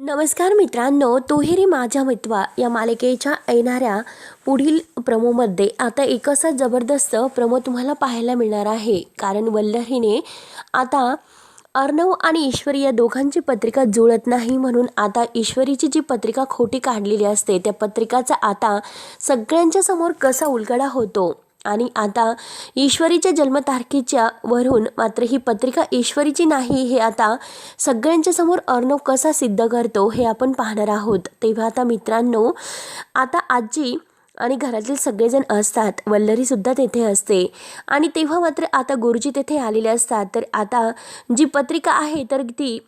नमस्कार मित्रांनो, तोही माझ्या मितवा या मालिकेच्या येणाऱ्या पुढील प्रोमोमध्ये आता एक असा जबरदस्त प्रोमो तुम्हाला पाहायला मिळणार आहे. कारण वल्लरीने आता अर्णव आणि ईश्वरी या दोघांची पत्रिका जुळत नाही, म्हणून आता ईश्वरीची जी पत्रिका खोटी काढलेली असते त्या पत्रिकाचा आता सगळ्यांच्या समोर कसा उलगडा होतो आणि आता ईश्वरीच्या जन्मतारखेच्या वरून मात्र ही पत्रिका ईश्वरीची नाही हे आता सगळ्यांच्या समोर अर्णव कसा सिद्ध करतो हे आपण पाहणार आहोत. तेव्हा आता मित्रांनो, आता आजी आणि घरातील सगळेजण असतात, वल्लरीसुद्धा तेथे असते आणि तेव्हा मात्र आता गुरुजी तेथे आलेले असतात. तर आता जी पत्रिका आहे तर ती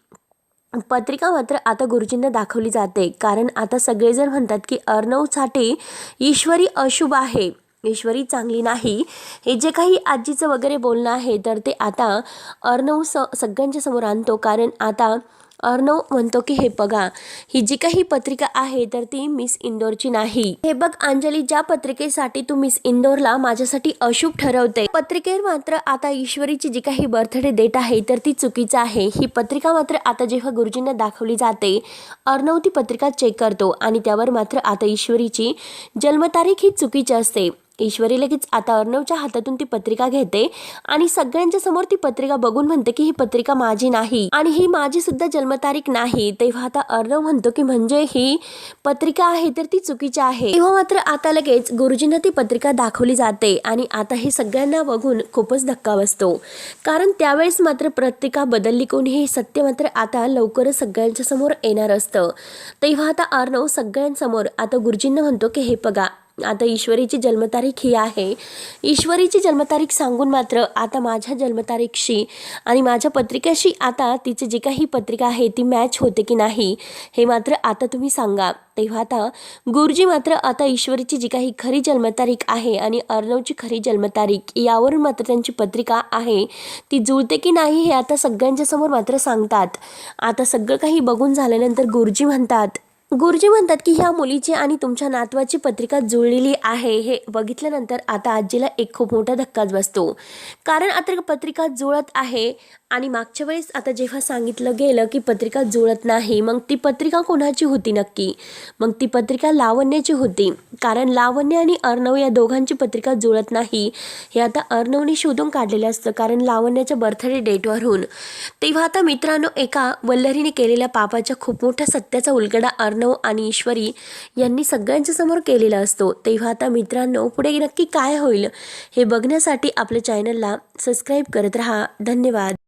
पत्रिका मात्र आता गुरुजींना दाखवली जाते. कारण आता सगळेजण म्हणतात की अर्णवसाठी ईश्वरी अशुभ आहे, ईश्वरी चांगली नाही. हे जे काही आजीचं वगैरे बोलणं आहे तर ते आता अर्णव सगळ्यांच्या समोर आणतो. कारण आता अर्णव म्हणतो की हे बघा, ही जी काही पत्रिका आहे तर ती मिस इंदोरची नाही. हे बघ अंजली, ज्या पत्रिकेसाठी तू मिस इंदोरला माझ्यासाठी अशुभ ठरवते, पत्रिकेवर मात्र आता ईश्वरीची जी काही बर्थडे डेट आहे तर ती चुकीचं आहे. ही पत्रिका मात्र आता जेव्हा गुरुजींना दाखवली जाते, अर्णव ती पत्रिका चेक करतो आणि त्यावर मात्र आता ईश्वरीची जन्मतारीख ही चुकीची असते. ईश्वरी लगेच आता अर्णवच्या हातातून ती पत्रिका घेते आणि सगळ्यांच्या समोर ती पत्रिका बघून म्हणते की ही पत्रिका माझी नाही आणि ही माझी सुद्धा जन्मतारीख नाही. तेव्हा आता अर्णव म्हणतो की म्हणजे ही पत्रिका आहे तर ती चुकीची आहे. तेव्हा मात्र आता लगेच गुरुजींना ती पत्रिका दाखवली जाते आणि आता हे सगळ्यांना बघून खूपच धक्का बसतो. कारण त्यावेळेस मात्र पत्रिका बदलली कोणी हे सत्य मात्र आता लवकरच सगळ्यांच्या समोर येणार असतं. तेव्हा आता अर्णव सगळ्यांसमोर आता गुरुजींना म्हणतो की हे बघा, आता ईश्वरीची जन्मतारीख ही आहे. ईश्वरीची जन्मतारीख सांगून मात्र आता माझ्या जन्मतारीखशी आणि माझ्या पत्रिकेशी आता तिची जी काही पत्रिका आहे ती मॅच होते की नाही हे मात्र आता तुम्ही सांगा. तेव्हा आता गुरुजी मात्र आता ईश्वरीची जी काही खरी जन्मतारीख आहे आणि अर्णवची खरी जन्मतारीख यावरून मात्र त्यांची पत्रिका आहे ती जुळते की नाही हे आता सगळ्यांच्या समोर मात्र सांगतात. आता सगळं काही बघून झाल्यानंतर गुरुजी म्हणतात की ह्या मुलीची आणि तुमच्या नातवाची पत्रिका जुळलेली आहे. हे बघितल्यानंतर आता आजीला एक खूप मोठा धक्काच बसतो. कारण आता पत्रिका जुळत आहे आणि मागच्या वेळेस आता जेव्हा सांगितलं गेलं की पत्रिका जुळत नाही, मग ती पत्रिका कोणाची होती नक्की? मग ती पत्रिका लावण्याची होती. कारण लावण्य आणि अर्णव या दोघांची पत्रिका जुळत नाही हे आता अर्णवने शोधून काढलेलं असतं, कारण लावण्याच्या बर्थडे डेटवरून. तेव्हा आता मित्रांनो, एका वल्लरीने केलेल्या पापाच्या खूप मोठ्या सत्याचा उलगडा अर्णव आणि ईश्वरी यांनी सगळ्यांच्या समोर केलेला असतो. तेव्हा आता मित्रांनो, पुढे नक्की काय होईल हे बघण्यासाठी आपल्या चॅनलला सबस्क्राईब करत राहा. धन्यवाद.